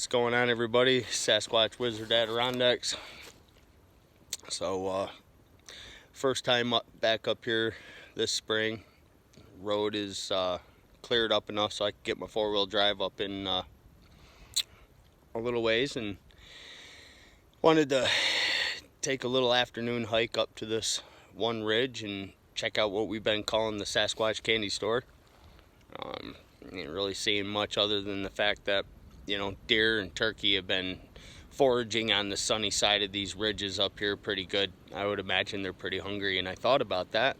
going on, everybody? Sasquatch Wizard Adirondacks. So first time back up here this spring. Road is cleared up enough so I can get my four-wheel drive up in a little ways, and wanted to take a little afternoon hike up to this one ridge and check out what we've been calling the Sasquatch Candy Store. Ain't really seeing much other than the fact that, you know, deer and turkey have been foraging on the sunny side of these ridges up here pretty good. I would imagine they're pretty hungry, and I thought about that.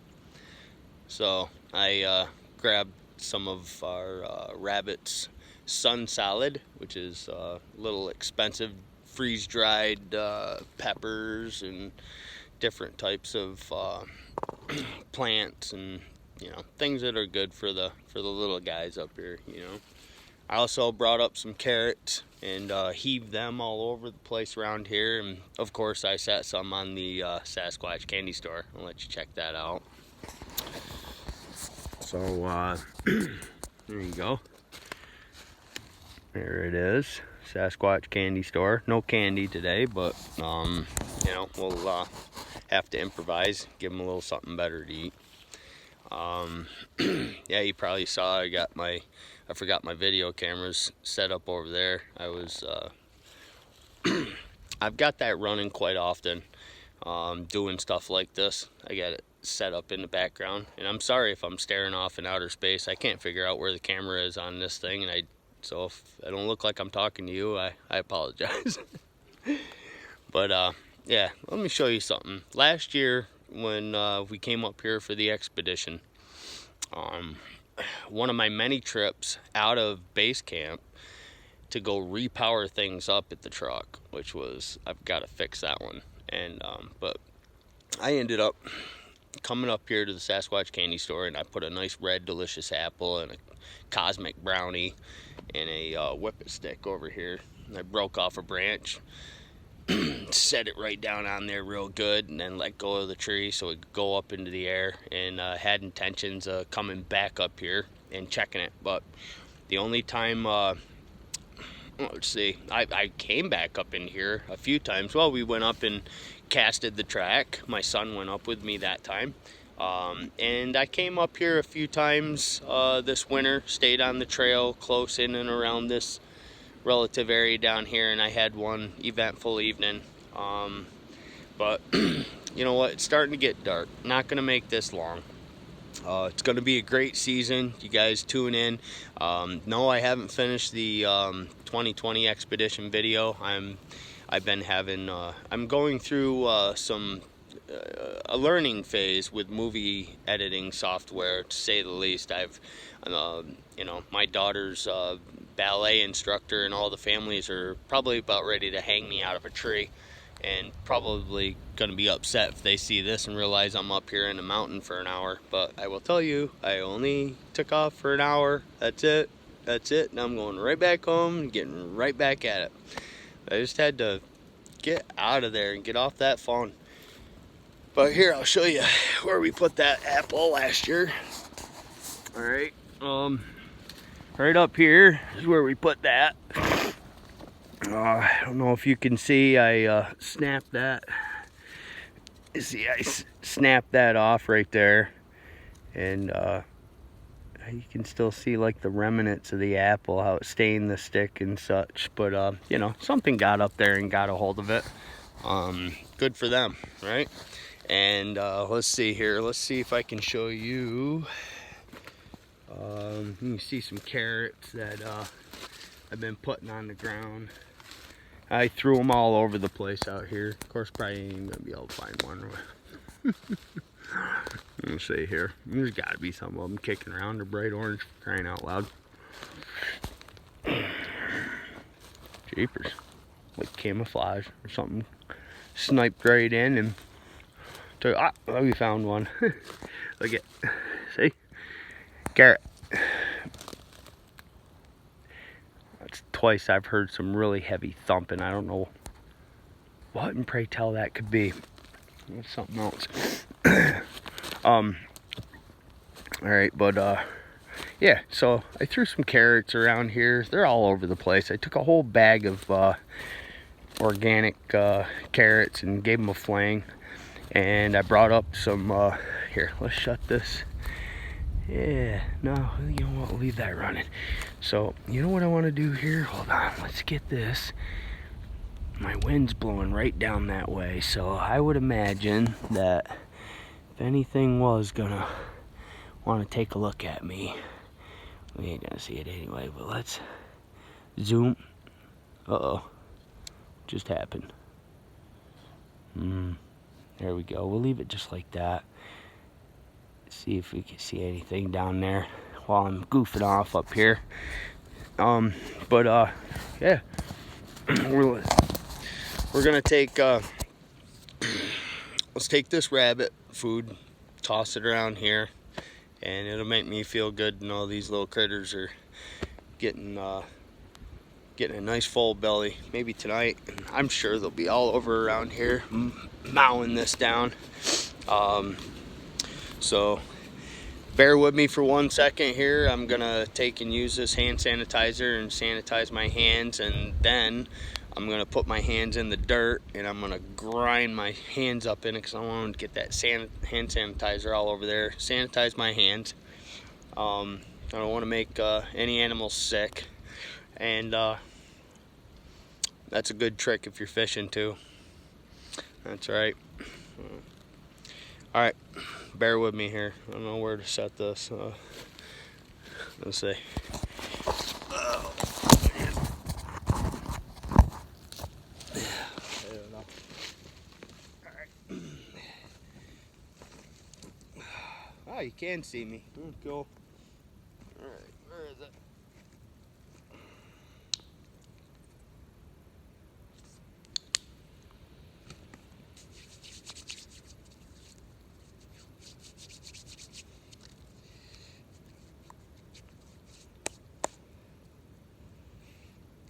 So I grabbed some of our Rabbit's Sun Salad, which is a little expensive freeze-dried peppers and different types of plants and, you know, things that are good for the little guys up here, you know. I also brought up some carrots and heaved them all over the place around here, and of course I set some on the Sasquatch Candy Store. I'll let you check that out. So there you go. There it is, Sasquatch Candy Store. No candy today, but you know, we'll have to improvise, give them a little something better to eat. Yeah, you probably saw I forgot my video cameras set up over there. I've got that running quite often, doing stuff like this. I got it set up in the background, and I'm sorry if I'm staring off in outer space. I can't figure out where the camera is on this thing, and so if I don't look like I'm talking to you, I apologize. But yeah, let me show you something. Last year when we came up here for the expedition, one of my many trips out of base camp to go repower things up at the truck, which was, I've got to fix that one. And but I ended up coming up here to the Sasquatch Candy Store, and I put a nice red delicious apple and a cosmic brownie and a whippet stick over here. And I broke off a branch, set it right down on there real good, and then let go of the tree so it could go up into the air, and had intentions of coming back up here and checking it. But the only time let's see, I came back up in here a few times. Well, we went up and casted the track. My son went up with me that time, and I came up here a few times this winter, stayed on the trail close in and around this relative area down here, and I had one eventful evening. But you know what, it's starting to get dark. Not gonna make this long. It's gonna be a great season. You guys tune in. No, I haven't finished the 2020 expedition video. I've been having I'm going through a learning phase with movie editing software, to say the least. I've you know, my daughter's ballet instructor and all the families are probably about ready to hang me out of a tree, and probably going to be upset if they see this and realize I'm up here in the mountain for an hour. But I will tell you, I only took off for an hour. That's it. And I'm going right back home and getting right back at it. I just had to get out of there and get off that phone. But here, I'll show you where we put that apple last year. All right, right up here is where we put that. I don't know if you can see, I snapped that. You see, I snapped that off right there, and you can still see like the remnants of the apple, how it stained the stick and such. But you know, something got up there and got a hold of it. Good for them, right? And let's see here. Let's see if I can show you. You can see some carrots that I've been putting on the ground. I threw them all over the place out here. Of course, probably ain't even gonna be able to find one. Let's see here. There's got to be some of them kicking around. They're bright orange, crying out loud. Jeepers, like camouflage or something. Sniped right in and took. Ah, we found one. Look at, see, carrot. That's twice I've heard some really heavy thumping. I don't know what and pray tell that could be. It's something else. All right, but yeah, so I threw some carrots around here. They're all over the place. I took a whole bag of organic carrots and gave them a flang. And I brought up some, here, let's shut this. Yeah, no, you know what, leave that running. So, you know what I want to do here? Hold on, let's get this. My wind's blowing right down that way, so I would imagine that if anything was gonna want to take a look at me, we ain't gonna see it anyway, but let's zoom. Uh-oh, just happened. There we go, we'll leave it just like that. See if we can see anything down there while I'm goofing off up here. Yeah, we're gonna take let's take this rabbit food, toss it around here, and it'll make me feel good to know these little critters are getting a nice full belly. Maybe tonight, and I'm sure they'll be all over around here mowing this down. So bear with me for 1 second here. I'm gonna take and use this hand sanitizer and sanitize my hands, and then I'm gonna put my hands in the dirt and I'm gonna grind my hands up in it because I want to get that hand sanitizer all over there. Sanitize my hands. I don't want to make any animals sick, and that's a good trick if you're fishing too. That's right. All right, bear with me here. I don't know where to set this. Let's see. Oh, I don't know. All right. Oh, you can see me. Cool. All right, where is it?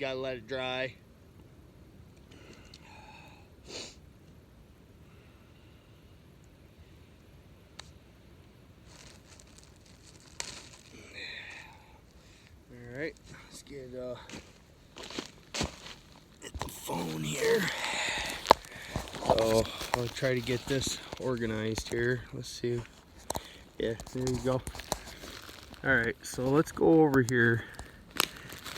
Gotta let it dry. All right, let's get the phone here. So I'll try to get this organized here. Let's see. Yeah, there you go. All right, so let's go over here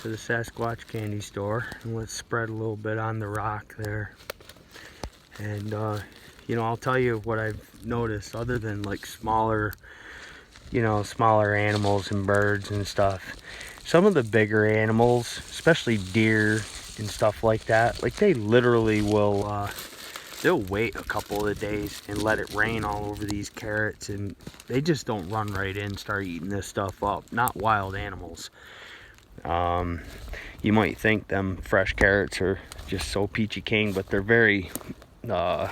to the Sasquatch Candy Store and let's spread a little bit on the rock there. And you know, I'll tell you what I've noticed, other than like smaller animals and birds and stuff. Some of the bigger animals, especially deer and stuff like that, like they literally will they'll wait a couple of days and let it rain all over these carrots, and they just don't run right in and start eating this stuff up. Not wild animals. You might think them fresh carrots are just so peachy keen, but they're very they're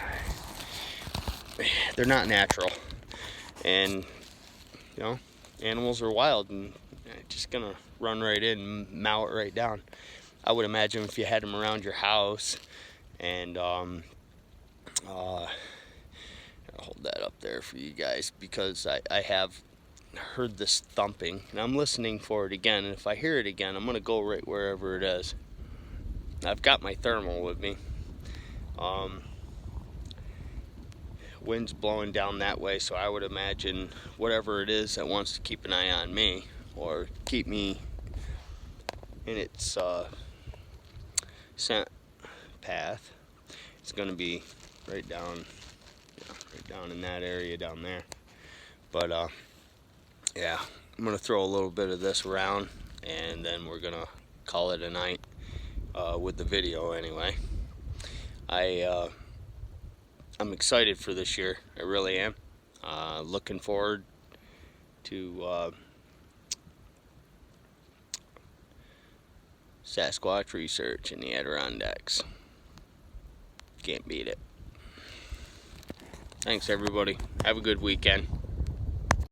not natural. And you know, animals are wild and just gonna run right in and mow it right down. I would imagine if you had them around your house, and I'll hold that up there for you guys, because I have heard this thumping and I'm listening for it again, and if I hear it again, I'm gonna go right wherever it is. I've got my thermal with me. Wind's blowing down that way, so I would imagine whatever it is that wants to keep an eye on me or keep me in its scent path, it's gonna be right down, right down in that area down there. But yeah, I'm gonna throw a little bit of this around, and then we're gonna call it a night with the video anyway. I'm excited for this year. I really am. Looking forward to Sasquatch research in the Adirondacks. Can't beat it. Thanks everybody. Have a good weekend.